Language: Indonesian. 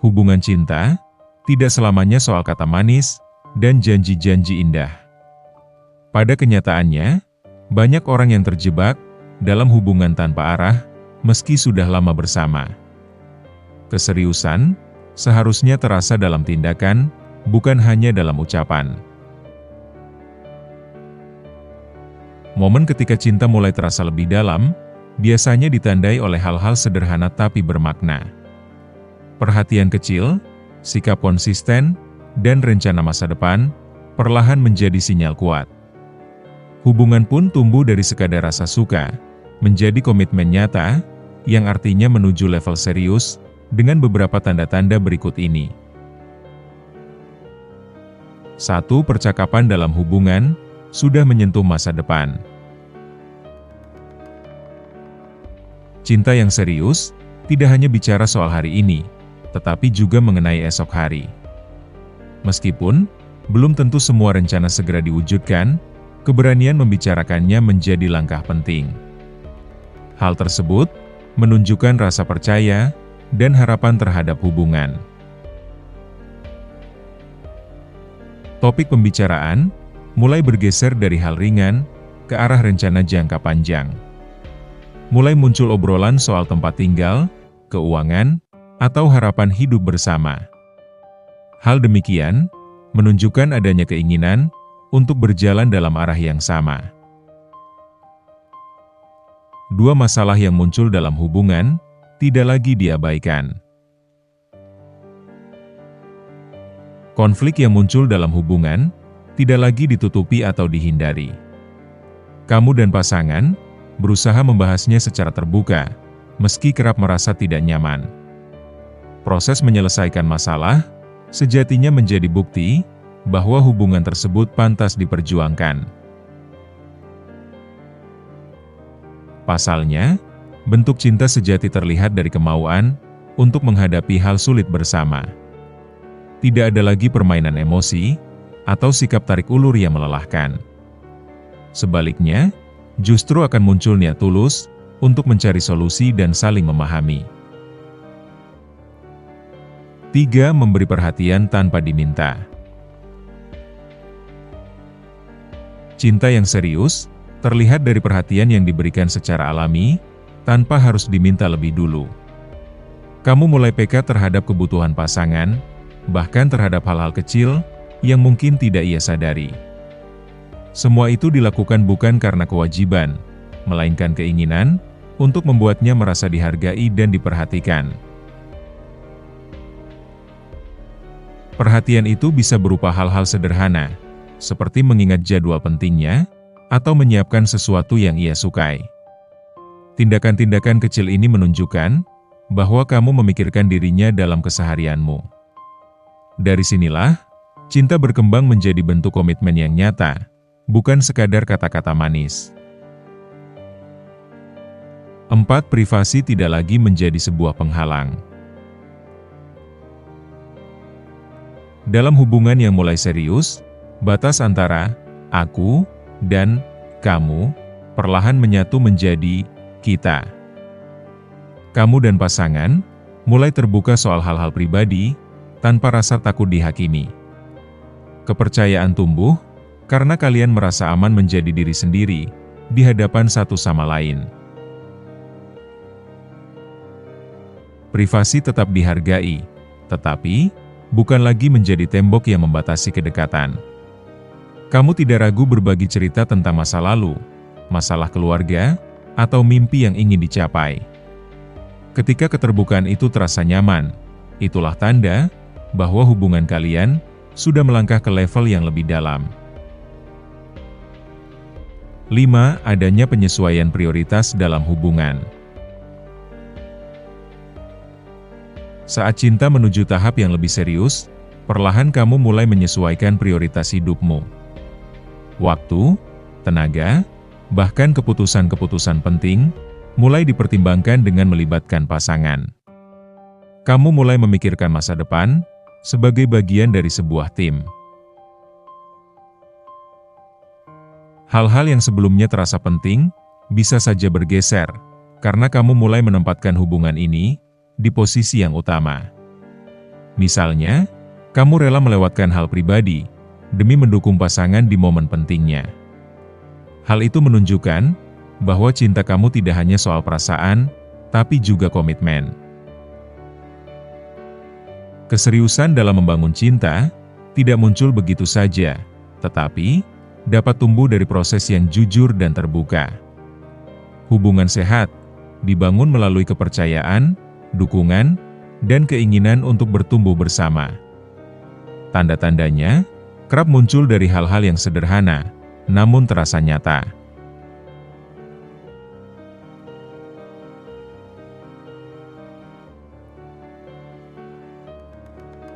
Hubungan cinta tidak selamanya soal kata manis dan janji-janji indah. Pada kenyataannya, banyak orang yang terjebak dalam hubungan tanpa arah meski sudah lama bersama. Keseriusan seharusnya terasa dalam tindakan, bukan hanya dalam ucapan. Momen ketika cinta mulai terasa lebih dalam, biasanya ditandai oleh hal-hal sederhana tapi bermakna. Perhatian kecil, sikap konsisten, dan rencana masa depan perlahan menjadi sinyal kuat. Hubungan pun tumbuh dari sekadar rasa suka, menjadi komitmen nyata, yang artinya menuju level serius, dengan beberapa tanda-tanda berikut ini. 1. Percakapan dalam hubungan sudah menyentuh masa depan. Cinta yang serius tidak hanya bicara soal hari ini, tetapi juga mengenai esok hari. Meskipun belum tentu semua rencana segera diwujudkan, keberanian membicarakannya menjadi langkah penting. Hal tersebut menunjukkan rasa percaya dan harapan terhadap hubungan. Topik pembicaraan mulai bergeser dari hal ringan ke arah rencana jangka panjang. Mulai muncul obrolan soal tempat tinggal, keuangan, atau harapan hidup bersama. Hal demikian menunjukkan adanya keinginan untuk berjalan dalam arah yang sama. 2. Masalah yang muncul dalam hubungan tidak lagi diabaikan. Konflik yang muncul dalam hubungan tidak lagi ditutupi atau dihindari. Kamu dan pasangan berusaha membahasnya secara terbuka, meski kerap merasa tidak nyaman. Proses menyelesaikan masalah sejatinya menjadi bukti bahwa hubungan tersebut pantas diperjuangkan. Pasalnya, bentuk cinta sejati terlihat dari kemauan untuk menghadapi hal sulit bersama. Tidak ada lagi permainan emosi atau sikap tarik ulur yang melelahkan. Sebaliknya, justru akan muncul niat tulus untuk mencari solusi dan saling memahami. 3. Memberi perhatian tanpa diminta. Cinta yang serius terlihat dari perhatian yang diberikan secara alami, tanpa harus diminta lebih dulu. Kamu mulai peka terhadap kebutuhan pasangan, bahkan terhadap hal-hal kecil yang mungkin tidak ia sadari. Semua itu dilakukan bukan karena kewajiban, melainkan keinginan untuk membuatnya merasa dihargai dan diperhatikan. Perhatian itu bisa berupa hal-hal sederhana, seperti mengingat jadwal pentingnya, atau menyiapkan sesuatu yang ia sukai. Tindakan-tindakan kecil ini menunjukkan bahwa kamu memikirkan dirinya dalam keseharianmu. Dari sinilah, cinta berkembang menjadi bentuk komitmen yang nyata, bukan sekadar kata-kata manis. 4. Privasi tidak lagi menjadi sebuah penghalang. Dalam hubungan yang mulai serius, batas antara aku dan kamu perlahan menyatu menjadi kita. Kamu dan pasangan mulai terbuka soal hal-hal pribadi tanpa rasa takut dihakimi. Kepercayaan tumbuh karena kalian merasa aman menjadi diri sendiri di hadapan satu sama lain. Privasi tetap dihargai, tetapi bukan lagi menjadi tembok yang membatasi kedekatan. Kamu tidak ragu berbagi cerita tentang masa lalu, masalah keluarga, atau mimpi yang ingin dicapai. Ketika keterbukaan itu terasa nyaman, itulah tanda bahwa hubungan kalian sudah melangkah ke level yang lebih dalam. 5. Adanya penyesuaian prioritas dalam hubungan. Saat cinta menuju tahap yang lebih serius, perlahan kamu mulai menyesuaikan prioritas hidupmu. Waktu, tenaga, bahkan keputusan-keputusan penting, mulai dipertimbangkan dengan melibatkan pasangan. Kamu mulai memikirkan masa depan sebagai bagian dari sebuah tim. Hal-hal yang sebelumnya terasa penting, bisa saja bergeser, karena kamu mulai menempatkan hubungan ini di posisi yang utama. Misalnya, kamu rela melewatkan hal pribadi demi mendukung pasangan di momen pentingnya. Hal itu menunjukkan bahwa cinta kamu tidak hanya soal perasaan, tapi juga komitmen. Keseriusan dalam membangun cinta tidak muncul begitu saja, tetapi dapat tumbuh dari proses yang jujur dan terbuka. Hubungan sehat dibangun melalui kepercayaan, dukungan, dan keinginan untuk bertumbuh bersama. Tanda-tandanya kerap muncul dari hal-hal yang sederhana, namun terasa nyata.